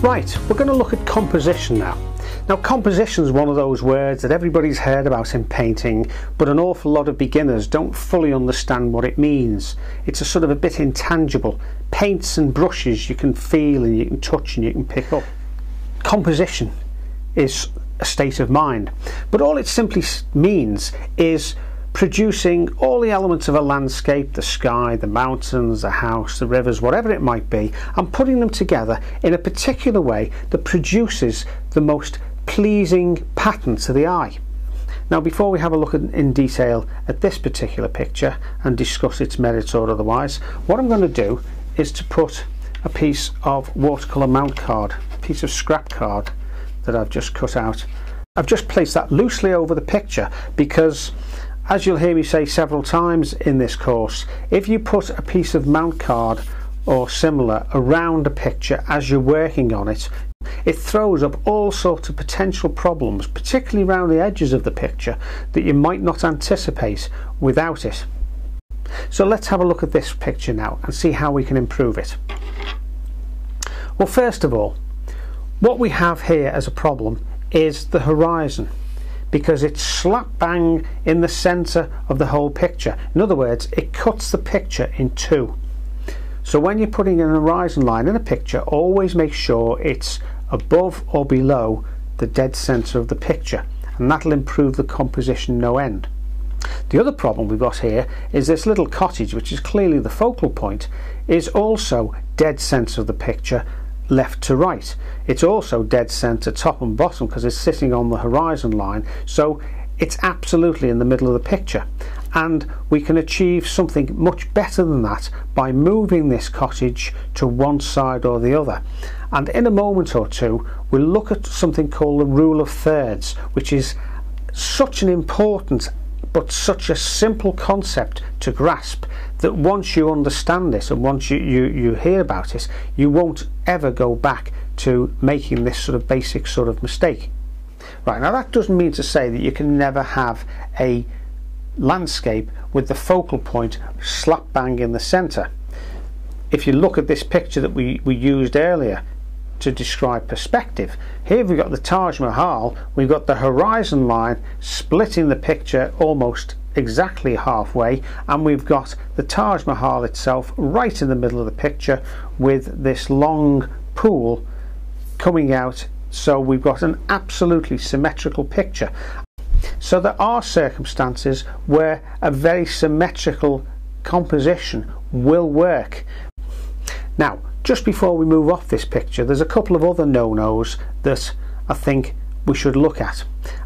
Right, we're going to look at composition now. Now, composition is one of those words that everybody's heard about in painting, but an awful lot of beginners don't fully understand what it means. It's a sort of a bit intangible. Paints and brushes you can feel and you can touch and you can pick up. Composition is a state of mind, but all it simply means is producing all the elements of a landscape, the sky, the mountains, the house, the rivers, whatever it might be, and putting them together in a particular way that produces the most pleasing pattern to the eye. Now, before we have a look in detail at this particular picture and discuss its merits or otherwise, what I'm going to do is to put a piece of watercolour mount card, a piece of scrap card that I've just cut out. I've just placed that loosely over the picture because, as you'll hear me say several times in this course, if you put a piece of mount card or similar around a picture as you're working on it, it throws up all sorts of potential problems, particularly around the edges of the picture, that you might not anticipate without it. So let's have a look at this picture now and see how we can improve it. Well, first of all, what we have here as a problem is the horizon, because it's slap bang in the centre of the whole picture. In other words, it cuts the picture in two. So when you're putting an horizon line in a picture, always make sure it's above or below the dead centre of the picture, and that'll improve the composition no end. The other problem we've got here is this little cottage, which is clearly the focal point, is also dead centre of the picture, left to right. It's also dead centre top and bottom because it's sitting on the horizon line, so it's absolutely in the middle of the picture, and we can achieve something much better than that by moving this cottage to one side or the other. And in a moment or two we'll look at something called the rule of thirds, which is such an important but such a simple concept to grasp that once you understand it and once you hear about it, you won't ever go back to making this sort of basic sort of mistake. Right, now that doesn't mean to say that you can never have a landscape with the focal point slap bang in the centre. If you look at this picture that we used earlier to describe perspective, here we've got the Taj Mahal, we've got the horizon line splitting the picture almost exactly halfway, and we've got the Taj Mahal itself right in the middle of the picture with this long pool coming out, so we've got an absolutely symmetrical picture. So there are circumstances where a very symmetrical composition will work. Now, just before we move off this picture, there's a couple of other no-nos that I think we should look at,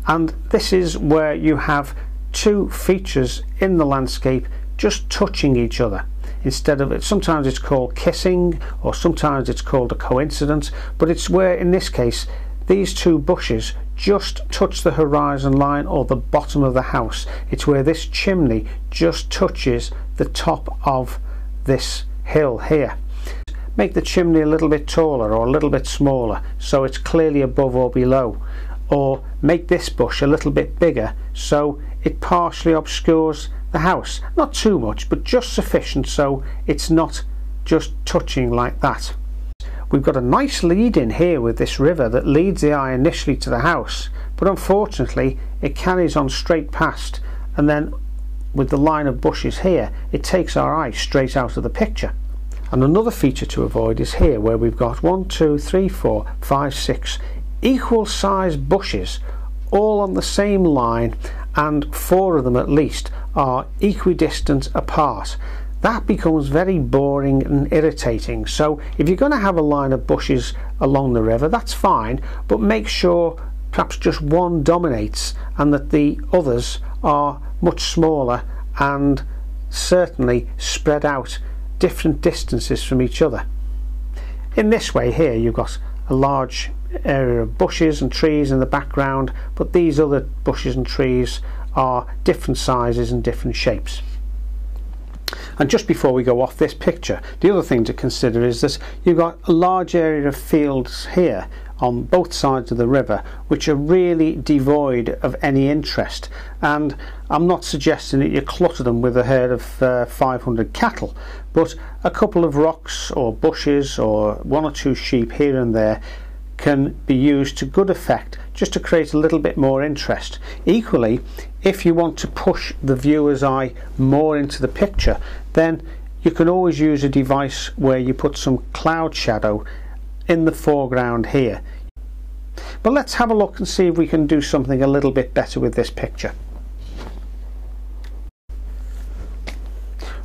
and this is where you have two features in the landscape just touching each other. Instead of it, sometimes it's called kissing or sometimes it's called a coincidence, but it's where in this case these two bushes just touch the horizon line or the bottom of the house. It's where this chimney just touches the top of this hill here. Make the chimney a little bit taller or a little bit smaller so it's clearly above or below, or make this bush a little bit bigger so it partially obscures the house. Not too much, but just sufficient so it's not just touching like that. We've got a nice lead in here with this river that leads the eye initially to the house, but unfortunately it carries on straight past, and then with the line of bushes here it takes our eye straight out of the picture. And another feature to avoid is here where we've got 1, 2, 3, 4, 5, 6 equal sized bushes all on the same line, and 4 of them at least are equidistant apart. That becomes very boring and irritating. So if you're going to have a line of bushes along the river, that's fine, but make sure perhaps just one dominates and that the others are much smaller and certainly spread out different distances from each other. In this way here you've got a large area of bushes and trees in the background, but these other bushes and trees are different sizes and different shapes. And just before we go off this picture, the other thing to consider is that you've got a large area of fields here on both sides of the river which are really devoid of any interest, and I'm not suggesting that you clutter them with a herd of 500 cattle, but a couple of rocks or bushes or one or two sheep here and there can be used to good effect just to create a little bit more interest. Equally, if you want to push the viewer's eye more into the picture, then you can always use a device where you put some cloud shadow in the foreground here. But let's have a look and see if we can do something a little bit better with this picture.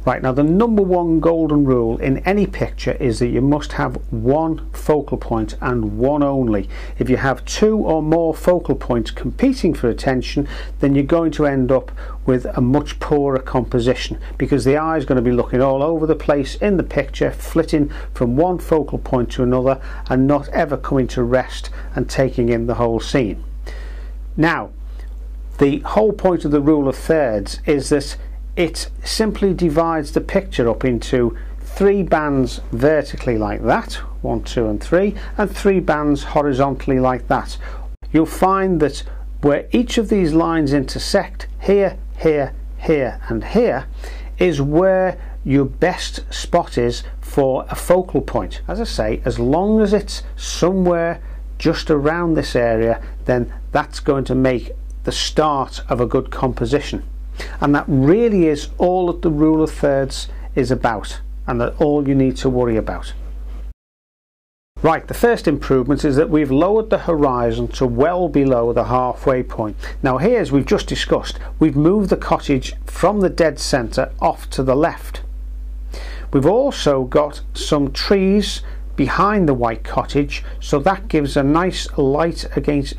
Right, now the number one golden rule in any picture is that you must have one focal point and one only. If you have two or more focal points competing for attention, then you're going to end up with a much poorer composition, because the eye is going to be looking all over the place in the picture, flitting from one focal point to another and not ever coming to rest and taking in the whole scene. Now, the whole point of the rule of thirds is that it simply divides the picture up into 3 bands vertically like that, 1, 2 and 3, and 3 bands horizontally like that. You'll find that where each of these lines intersect, here, here, here and here, is where your best spot is for a focal point. As I say, as long as it's somewhere just around this area, then that's going to make the start of a good composition. And that really is all that the rule of thirds is about, and that all you need to worry about. Right, the first improvement is that we've lowered the horizon to well below the halfway point. Now here, as we've just discussed, we've moved the cottage from the dead centre off to the left. We've also got some trees behind the white cottage, so that gives a nice light against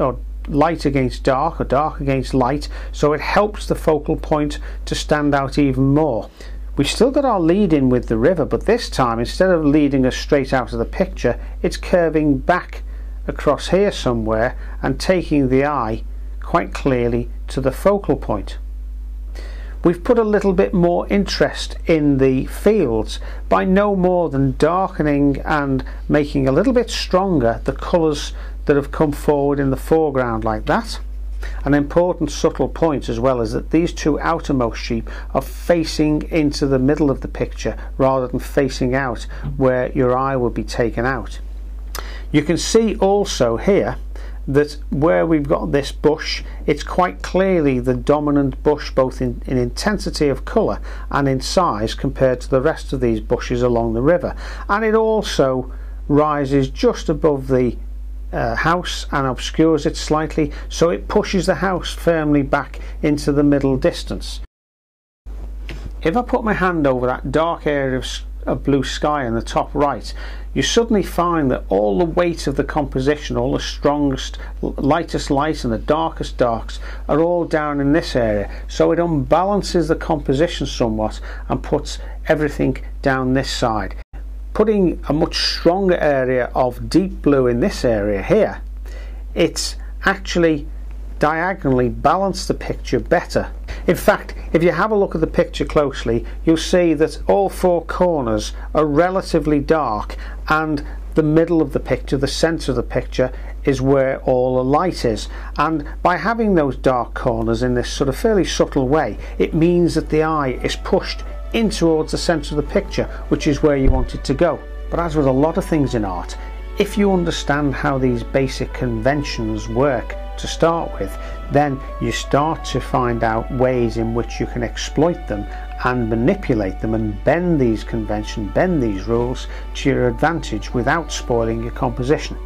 dark, or dark against light, so it helps the focal point to stand out even more. We've still got our lead in with the river, but this time, instead of leading us straight out of the picture, it's curving back across here somewhere and taking the eye quite clearly to the focal point. We've put a little bit more interest in the fields by no more than darkening and making a little bit stronger the colours that have come forward in the foreground like that. An important subtle point as well is that these two outermost sheep are facing into the middle of the picture rather than facing out where your eye will be taken out. You can see also here that where we've got this bush, it's quite clearly the dominant bush both in intensity of colour and in size compared to the rest of these bushes along the river, and it also rises just above the house and obscures it slightly, so it pushes the house firmly back into the middle distance. If I put my hand over that dark area of blue sky in the top right, you suddenly find that all the weight of the composition, all the strongest, lightest light and the darkest darks are all down in this area, so it unbalances the composition somewhat and puts everything down this side. Putting a much stronger area of deep blue in this area here, it's actually diagonally balanced the picture better. In fact, if you have a look at the picture closely, you'll see that all 4 corners are relatively dark, and the middle of the picture, the centre of the picture, is where all the light is. And by having those dark corners in this sort of fairly subtle way, it means that the eye is pushed in towards the centre of the picture, which is where you want it to go. But as with a lot of things in art, if you understand how these basic conventions work to start with, then you start to find out ways in which you can exploit them and manipulate them and bend these conventions, bend these rules to your advantage without spoiling your composition.